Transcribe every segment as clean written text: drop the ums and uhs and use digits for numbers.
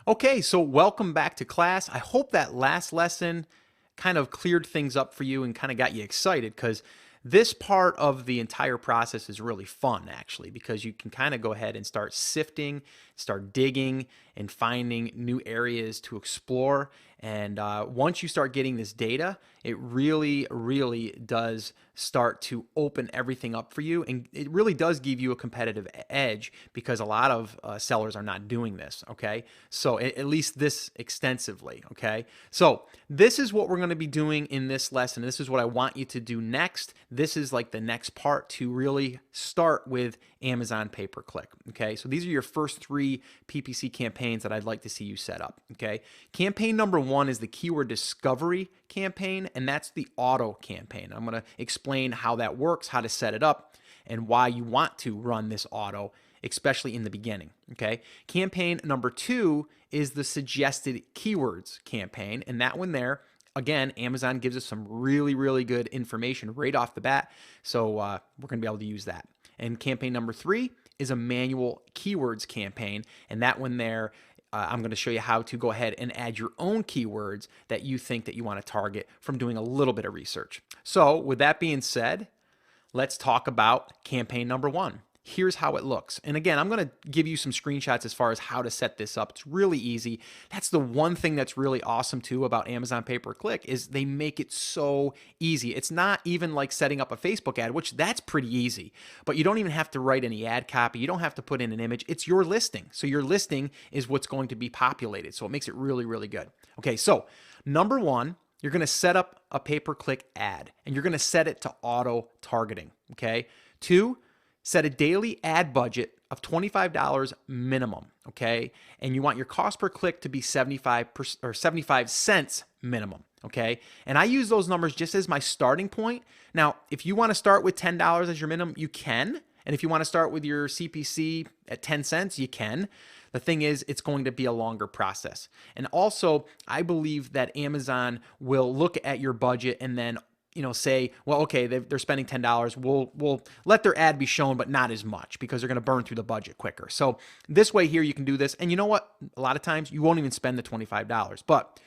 Okay, so welcome back to class. I hope that last lesson kind of cleared things up for you and kind of got you excited because this part of the entire process is really fun actually because you can kind of go ahead and start sifting, start digging and finding new areas to explore. And once you start getting this data, it really does start to open everything up for you. And it really does give you a competitive edge because a lot of sellers are not doing this, okay? So at least this extensively, okay? So this is what we're going to be doing in this lesson. This is what I want you to do next. This is like the next part to really start with Amazon pay-per-click, okay? So these are your first 3 PPC campaigns that I'd like to see you set up, okay? Campaign number 1 is the keyword discovery campaign, and that's the auto campaign. I'm going to explain how that works, how to set it up, and why you want to run this auto, especially in the beginning, okay? Campaign number 2 is the suggested keywords campaign, and that one there, again, Amazon gives us some really good information right off the bat, so we're going to be able to use that. And campaign number 3 is a manual keywords campaign, and that one there, I'm going to show you how to go ahead and add your own keywords that you think that you want to target from doing a little bit of research. So with that being said, let's talk about campaign number 1. Here's how it looks. And again, I'm going to give you some screenshots as far as how to set this up. It's really easy. That's the one thing that's really awesome too about Amazon pay-per-click is they make it so easy. It's not even like setting up a Facebook ad, which that's pretty easy, but you don't even have to write any ad copy. You don't have to put in an image. It's your listing. So your listing is what's going to be populated. So it makes it really good. Okay, so number 1, you're going to set up a pay-per-click ad and you're going to set it to auto targeting. Okay. 2, set a daily ad budget of $25 minimum, okay? And you want your cost per click to be 75 cents minimum, okay? And I use those numbers just as my starting point. Now, if you want to start with $10 as your minimum, you can. And if you want to start with your CPC at 10 cents, you can. The thing is, it's going to be a longer process. And also, I believe that Amazon will look at your budget and then say, well, okay, they're spending $10. We'll let their ad be shown, but not as much because they're going to burn through the budget quicker. So this way here, you can do this. And you know what? A lot of times you won't even spend the $25. But,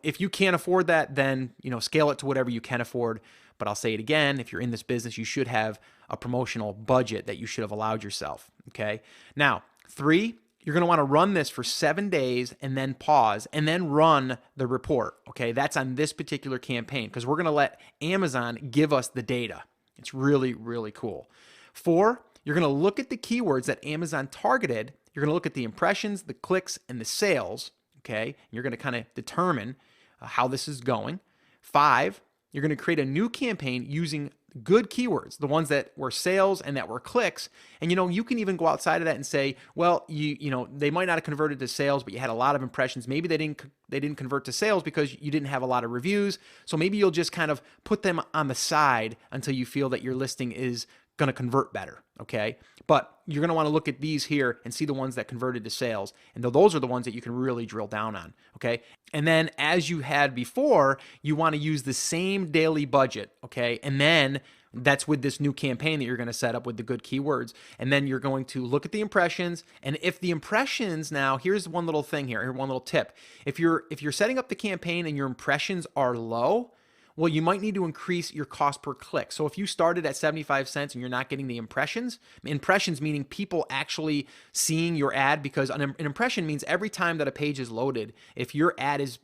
if you can't afford that, then, scale it to whatever you can afford. But I'll say it again, if you're in this business, you should have a promotional budget that you should have allowed yourself. Okay. Now, 3, you're going to want to run this for 7 days and then pause and then run the report. Okay, that's on this particular campaign because we're going to let Amazon give us the data. It's really cool. 4, you're going to look at the keywords that Amazon targeted. You're going to look at the impressions, the clicks, and the sales. Okay, and you're going to kind of determine how this is going. 5, you're going to create a new campaign using good keywords, the ones that were sales and that were clicks. And you can even go outside of that and say, well, they might not have converted to sales, but you had a lot of impressions. Maybe they didn't convert to sales because you didn't have a lot of reviews. So maybe you'll just kind of put them on the side until you feel that your listing is going to convert better, okay? But you're going to want to look at these here and see the ones that converted to sales. And those are the ones that you can really drill down on, okay? And then as you had before, you want to use the same daily budget, okay? And then that's with this new campaign that you're going to set up with the good keywords. And then you're going to look at the impressions. And if the impressions now, here's one little thing here, one little tip. If you're setting up the campaign and your impressions are low, well, you might need to increase your cost per click. So if you started at 75 cents and you're not getting the impressions meaning people actually seeing your ad, because an impression means every time that a page is loaded, if your ad is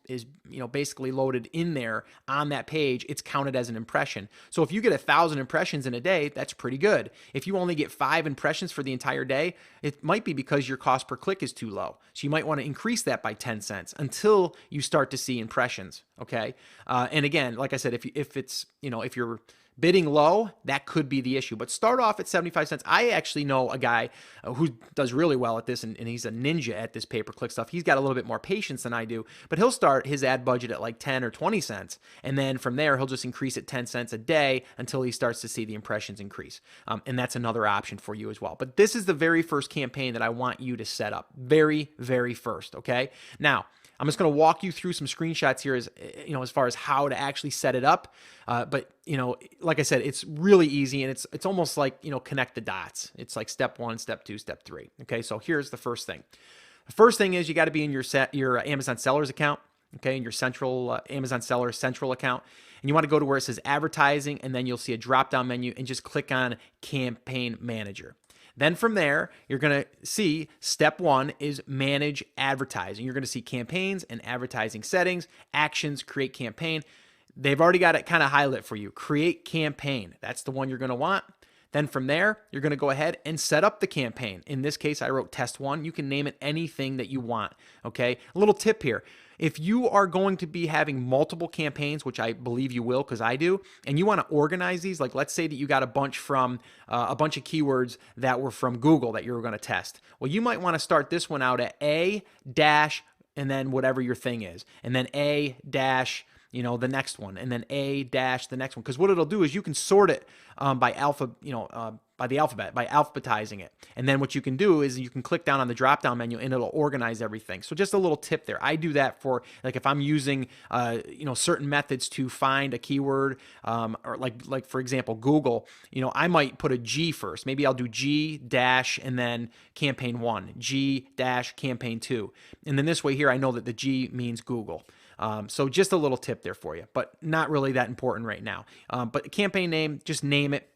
basically loaded in there on that page, it's counted as an impression. So if you get 1,000 impressions in a day, that's pretty good. If you only get 5 impressions for the entire day, it might be because your cost per click is too low. So you might want to increase that by 10 cents until you start to see impressions. Okay. And again, like I said, if you're bidding low, that could be the issue. But start off at 75 cents. I actually know a guy who does really well at this, and he's a ninja at this pay-per-click stuff. He's got a little bit more patience than I do, but he'll start his ad budget at like 10 or 20 cents. And then from there, he'll just increase it 10 cents a day until he starts to see the impressions increase. And that's another option for you as well. But this is the very first campaign that I want you to set up. Very first, okay? Now, I'm just going to walk you through some screenshots here as far as how to actually set it up. But like I said, it's really easy, and it's almost like, connect the dots. It's like step 1, step 2, step 3. Okay, so here's the first thing. The first thing is you got to be in your Amazon sellers account, okay, in your central Amazon seller central account. And you want to go to where it says advertising, and then you'll see a drop down menu and just click on campaign manager. Then from there, you're going to see step 1 is manage advertising. You're going to see campaigns and advertising settings, actions, create campaign. They've already got it kind of highlighted for you. Create campaign. That's the one you're going to want. Then from there, you're going to go ahead and set up the campaign. In this case, I wrote test 1. You can name it anything that you want, okay? A little tip here. If you are going to be having multiple campaigns, which I believe you will because I do, and you want to organize these, like let's say that you got a bunch from a bunch of keywords that were from Google that you were going to test. Well, you might want to start this one out at A dash and then whatever your thing is, and then A dash the next one, and then A dash the next one. Because what it'll do is you can sort it by alphabetizing it. And then what you can do is you can click down on the drop down menu and it'll organize everything. So just a little tip there. I do that for like if I'm using certain methods to find a keyword, or like for example Google. I might put a G first. Maybe I'll do G dash and then campaign 1, G dash campaign 2, and then this way here I know that the G means Google. So just a little tip there for you, but not really that important right now. But campaign name, just name it.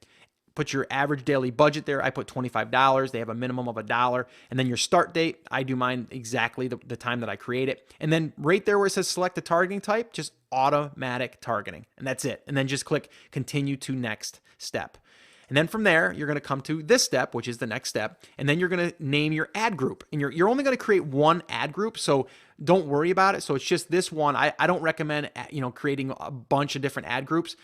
Put your average daily budget there. I put $25. They have a minimum of $1. And then your start date, I do mine exactly the time that I create it. And then right there where it says select the targeting type, just automatic targeting. And that's it. And then just click continue to next step. And then from there, you're going to come to this step, which is the next step. And then you're going to name your ad group. And you're only going to create one ad group. So don't worry about it. So it's just this one. I don't recommend, creating a bunch of different ad groups.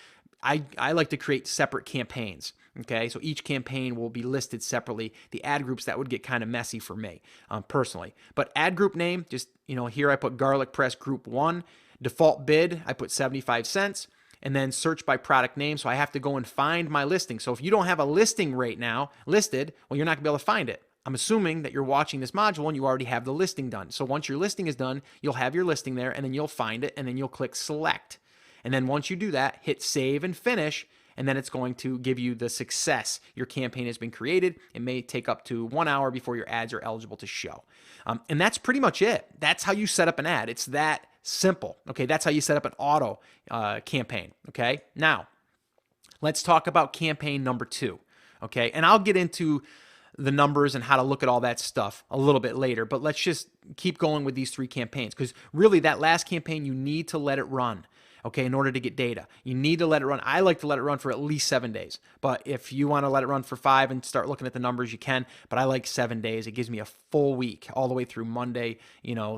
I like to create separate campaigns. Okay, so each campaign will be listed separately. The ad groups, that would get kind of messy for me personally. But ad group name, just, here I put garlic press group 1. Default bid, I put 75 cents. And then search by product name. So I have to go and find my listing. So if you don't have a listing right now listed, well, you're not going to be able to find it. I'm assuming that you're watching this module and you already have the listing done. So once your listing is done, you'll have your listing there and then you'll find it and then you'll click select. And then once you do that, hit save and finish. And then it's going to give you the success. Your campaign has been created. It may take up to 1 hour before your ads are eligible to show. And that's pretty much it. That's how you set up an ad. It's that simple. Okay, that's how you set up an auto campaign. Okay, now let's talk about campaign number 2. Okay, and I'll get into the numbers and how to look at all that stuff a little bit later, but let's just keep going with these 3 campaigns because really that last campaign, you need to let it run. Okay, in order to get data, you need to let it run. I like to let it run for at least 7 days. But if you want to let it run for 5 and start looking at the numbers, you can. But I like 7 days. It gives me a full week, all the way through Monday,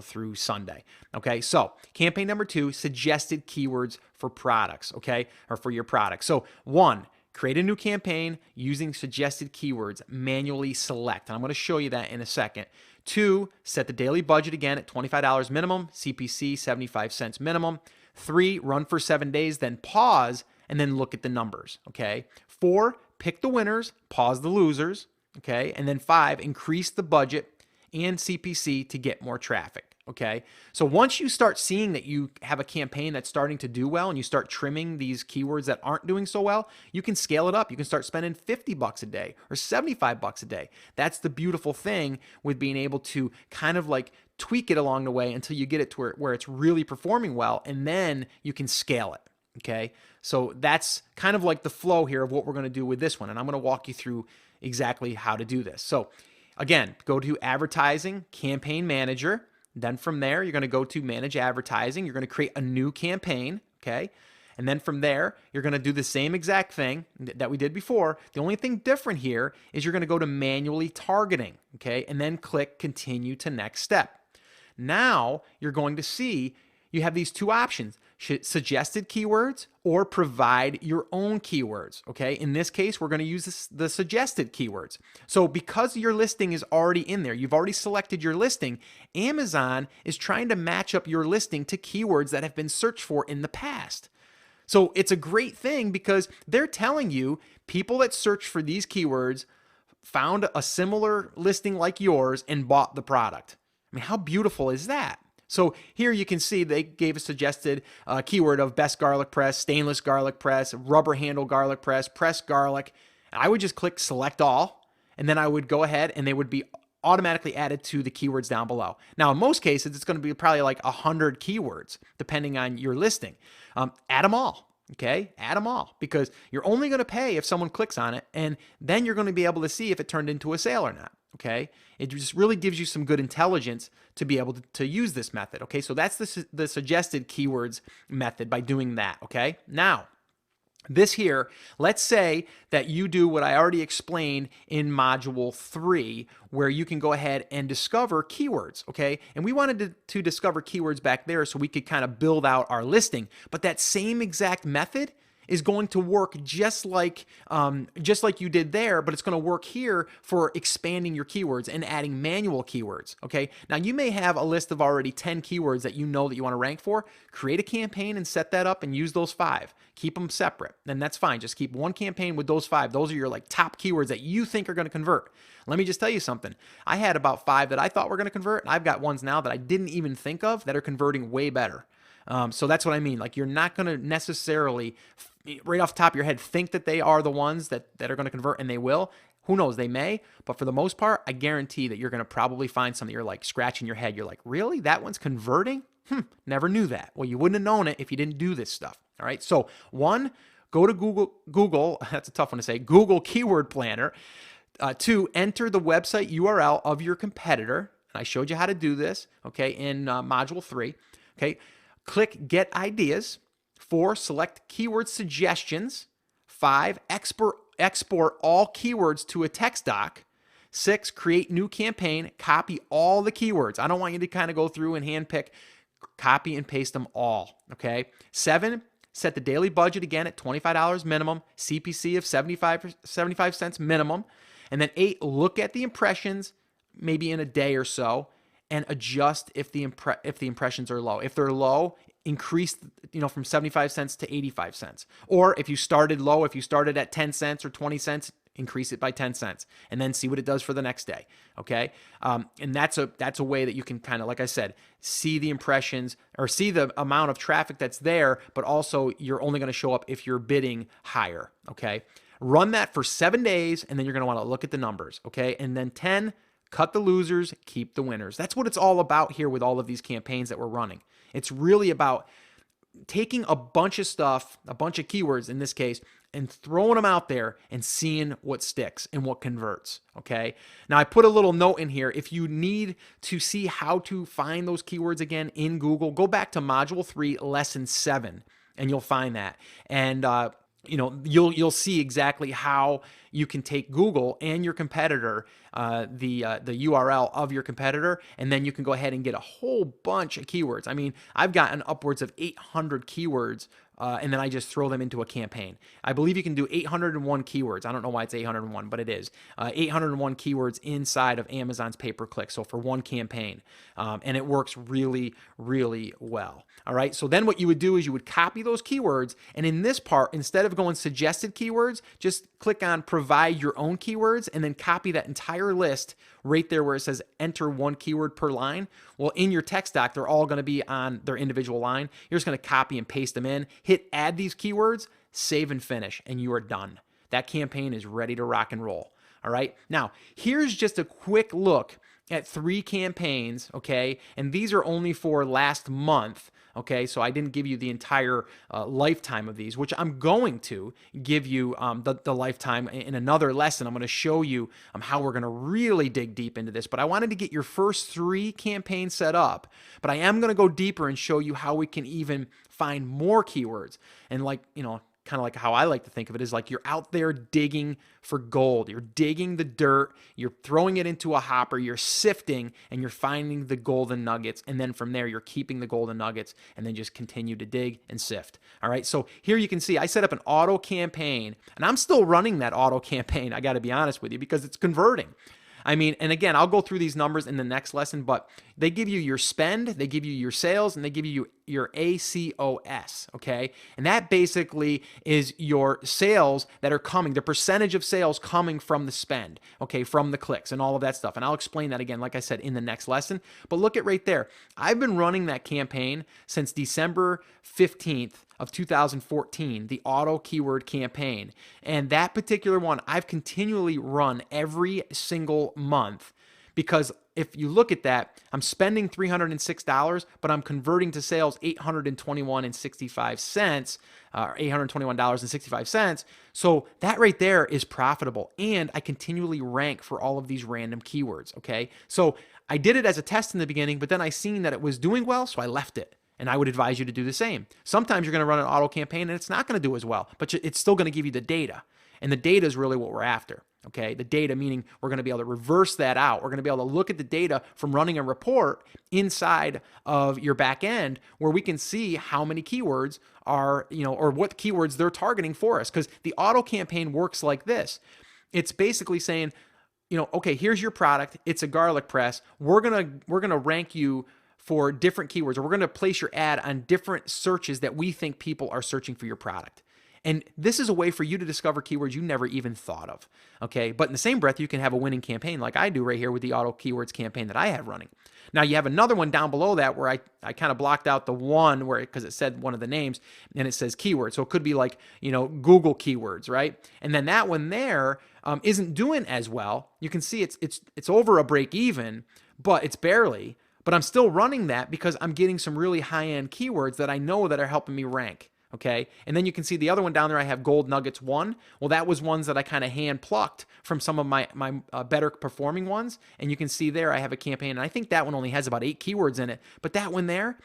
through Sunday. Okay, so campaign number 2, suggested keywords for products, okay, or for your product. So 1, create a new campaign using suggested keywords, manually select. And I'm going to show you that in a second. 2, set the daily budget again at $25 minimum, CPC 75 cents minimum. 3, run for 7 days, then pause, and then look at the numbers, okay? 4, pick the winners, pause the losers, okay? And then 5, increase the budget and CPC to get more traffic, okay? So once you start seeing that you have a campaign that's starting to do well and you start trimming these keywords that aren't doing so well, you can scale it up. You can start spending $50 a day or $75 a day. That's the beautiful thing with being able to kind of like tweak it along the way until you get it to where it's really performing well, and then you can scale it, okay? So that's kind of like the flow here of what we're going to do with this one, and I'm going to walk you through exactly how to do this. So again, go to advertising, campaign manager. Then from there, you're going to go to manage advertising. You're going to create a new campaign, okay? And then from there, you're going to do the same exact thing that we did before. The only thing different here is you're going to go to manually targeting, okay? And then click continue to next step. Now you're going to see you have these 2 options, suggested keywords or provide your own keywords, okay? In this case, we're going to use the suggested keywords. So because your listing is already in there, you've already selected your listing, Amazon is trying to match up your listing to keywords that have been searched for in the past. So it's a great thing because they're telling you people that search for these keywords found a similar listing like yours and bought the product. I mean, how beautiful is that? So here you can see they gave a suggested keyword of best garlic press, stainless garlic press, rubber handle garlic press, pressed garlic. I would just click select all, and then I would go ahead and they would be automatically added to the keywords down below. Now, in most cases, it's going to be probably like 100 keywords, depending on your listing. Add them all. Okay, add them all, because you're only going to pay if someone clicks on it, and then you're going to be able to see if it turned into a sale or not. Okay, it just really gives you some good intelligence to be able to use this method. Okay, so that's the suggested keywords method by doing that. Okay, now this here, let's say that you do what I already explained in module 3, where you can go ahead and discover keywords, okay? And we wanted to discover keywords back there so we could kind of build out our listing. But that same exact method is going to work just like you did there, but it's going to work here for expanding your keywords and adding manual keywords, okay? Now, you may have a list of already 10 keywords that you know that you want to rank for. Create a campaign and set that up and use those 5. Keep them separate, and that's fine. Just keep one campaign with those 5. Those are your like top keywords that you think are going to convert. Let me just tell you something. I had about 5 that I thought were going to convert, and I've got ones now that I didn't even think of that are converting way better. So that's what I mean. Like, you're not going to necessarily, right off the top of your head, think that they are the ones that are going to convert, and they will. Who knows? They may. But for the most part, I guarantee that you're going to probably find some that you're like scratching your head. You're like, really? That one's converting? Never knew that. Well, you wouldn't have known it if you didn't do this stuff. All right. So 1, go to Google. That's a tough one to say. Google Keyword Planner. 2, enter the website URL of your competitor. And I showed you how to do this, okay, in module 3. Okay. Click Get Ideas. 4, select keyword suggestions. 5, export all keywords to a text doc. 6, create new campaign. Copy all the keywords. I don't want you to kind of go through and handpick. Copy and paste them all, okay? 7, set the daily budget again at $25 minimum, CPC of 75 cents minimum. And then 8, look at the impressions maybe in a day or so, and adjust if the impressions are low. If they're low, increase, from 75 cents to 85 cents. Or if you started low, if you started at 10 cents or 20 cents, increase it by 10 cents, and then see what it does for the next day. Okay. And that's a way that you can kind of, like I said, see the impressions or see the amount of traffic that's there, but also you're only going to show up if you're bidding higher. Okay. Run that for 7 days, and then you're going to want to look at the numbers. Okay. And then 10, cut the losers, keep the winners. That's what it's all about here with all of these campaigns that we're running. It's really about taking a bunch of stuff, a bunch of keywords in this case, and throwing them out there and seeing what sticks and what converts, okay? Now, I put a little note in here. If you need to see how to find those keywords again in Google, go back to Module 3, Lesson 7, and you'll find that. And you'll see exactly how you can take Google and your competitor, the URL of your competitor, and then you can go ahead and get a whole bunch of keywords. I mean, I've gotten upwards of 800 keywords, and then I just throw them into a campaign. I believe you can do 801 keywords. I don't know why it's 801, but it is. 801 keywords inside of Amazon's pay-per-click, so for one campaign. And it works really, really well. All right, so then what you would do is you would copy those keywords, and in this part, instead of going suggested keywords, just click on provide your own keywords, and then copy that entire list right there where it says enter 1 keyword per line. Well, in your text doc, they're all going to be on their individual line. You're just going to copy and paste them in, hit add these keywords, save and finish, and you are done. That campaign is ready to rock and roll. All right, now here's just a quick look at 3 campaigns, okay? And these are only for last month, okay? So I didn't give you the entire lifetime of these, which I'm going to give you the lifetime in another lesson. I'm going to show you how we're going to really dig deep into this. But I wanted to get your first 3 campaigns set up. But I am going to go deeper and show you how we can even find more keywords. And kind of like how I like to think of it is like you're out there digging for gold. You're digging the dirt, you're throwing it into a hopper, you're sifting, and you're finding the golden nuggets. And then from there, you're keeping the golden nuggets and then just continue to dig and sift. All right, so here you can see I set up an auto campaign, and I'm still running that auto campaign, I got to be honest with you, because it's converting. I mean, and again, I'll go through these numbers in the next lesson, but they give you your spend, they give you your sales, and they give you your ACOS, okay? And that basically is your sales that are coming, the percentage of sales coming from the spend, okay, from the clicks and all of that stuff. And I'll explain that again, like I said, in the next lesson. But look at right there. I've been running that campaign since December 15th of 2014, the auto keyword campaign. And that particular one, I've continually run every single month Because if you look at that, I'm spending $306, but I'm converting to sales $821.65, $821.65. So that right there is profitable. And I continually rank for all of these random keywords. Okay. So I did it as a test in the beginning, but then I seen that it was doing well, so I left it. And I would advise you to do the same. Sometimes you're going to run an auto campaign and it's not going to do as well, but it's still going to give you the data. And the data is really what we're after. Okay, the data meaning we're going to be able to reverse that out. We're going to be able to look at the data from running a report inside of your back end where we can see how many keywords are, or what keywords they're targeting for us. Because the auto campaign works like this. It's basically saying, okay, here's your product. It's a garlic press. We're gonna rank you for different keywords, or we're going to place your ad on different searches that we think people are searching for your product. And this is a way for you to discover keywords you never even thought of, okay? But in the same breath, you can have a winning campaign like I do right here with the auto keywords campaign that I have running. Now, you have another one down below that where I kind of blocked out the one because it said one of the names, and it says keyword. So it could be like, Google keywords, right? And then that one there isn't doing as well. You can see it's over a break even, but it's barely. But I'm still running that because I'm getting some really high-end keywords that I know that are helping me rank. Okay. And then you can see the other one down there. I have Gold Nuggets 1. Well, that was ones that I kind of hand plucked from some of my better performing ones. And you can see there I have a campaign. And I think that one only has about 8 keywords in it. But that one there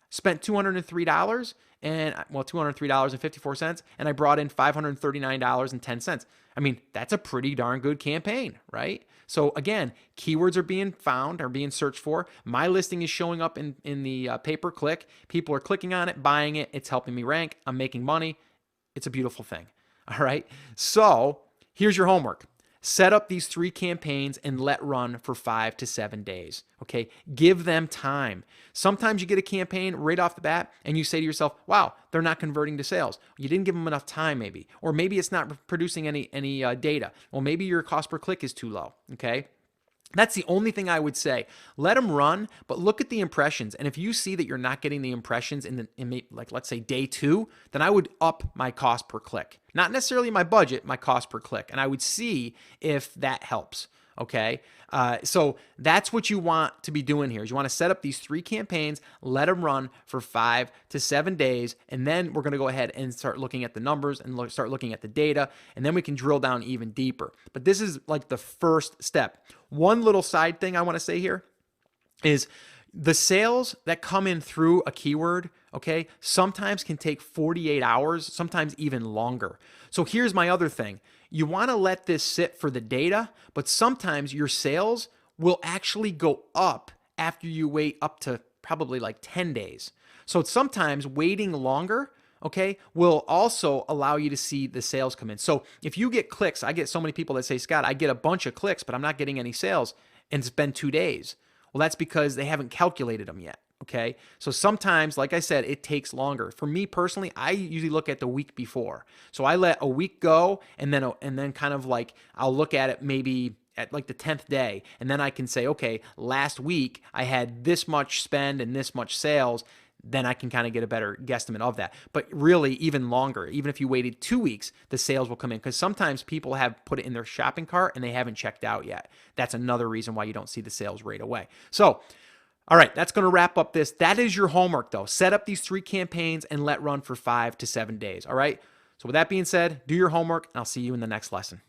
spent $203 $203.54. And I brought in $539.10. I mean, that's a pretty darn good campaign, right? So again, keywords are being found, are being searched for. My listing is showing up in the pay-per-click. People are clicking on it, buying it. It's helping me rank. I'm making money. It's a beautiful thing. All right. So here's your homework. Set up these 3 campaigns and let run for 5 to 7 days. Okay. Give them time. Sometimes you get a campaign right off the bat and you say to yourself, wow, they're not converting to sales. You didn't give them enough time maybe, or maybe it's not producing any data. Well, maybe your cost per click is too low. Okay. That's the only thing I would say. Let them run, but look at the impressions. And if you see that you're not getting the impressions in like, let's say day 2, then I would up my cost per click. Not necessarily my budget, my cost per click. And I would see if that helps. Okay. So that's what you want to be doing here is you want to set up these 3 campaigns, let them run for 5 to 7 days. And then we're going to go ahead and start looking at the numbers and start looking at the data. And then we can drill down even deeper. But this is like the first step. One little side thing I want to say here is the sales that come in through a keyword, okay, sometimes can take 48 hours, sometimes even longer. So here's my other thing. You want to let this sit for the data, but sometimes your sales will actually go up after you wait up to probably like 10 days. So sometimes waiting longer, okay, will also allow you to see the sales come in. So if you get clicks, I get so many people that say, Scott, I get a bunch of clicks, but I'm not getting any sales, and it's been 2 days. Well, that's because they haven't calculated them yet. Okay. So sometimes, like I said, it takes longer. For me personally, I usually look at the week before. So I let a week go and then kind of like I'll look at it maybe at like the 10th day. And then I can say, okay, last week I had this much spend and this much sales. Then I can kind of get a better guesstimate of that. But really, even longer, even if you waited 2 weeks, the sales will come in because sometimes people have put it in their shopping cart and they haven't checked out yet. That's another reason why you don't see the sales right away. So, all right, that's going to wrap up this. That is your homework, though. Set up these 3 campaigns and let run for 5 to 7 days. All right. So with that being said, do your homework, and I'll see you in the next lesson.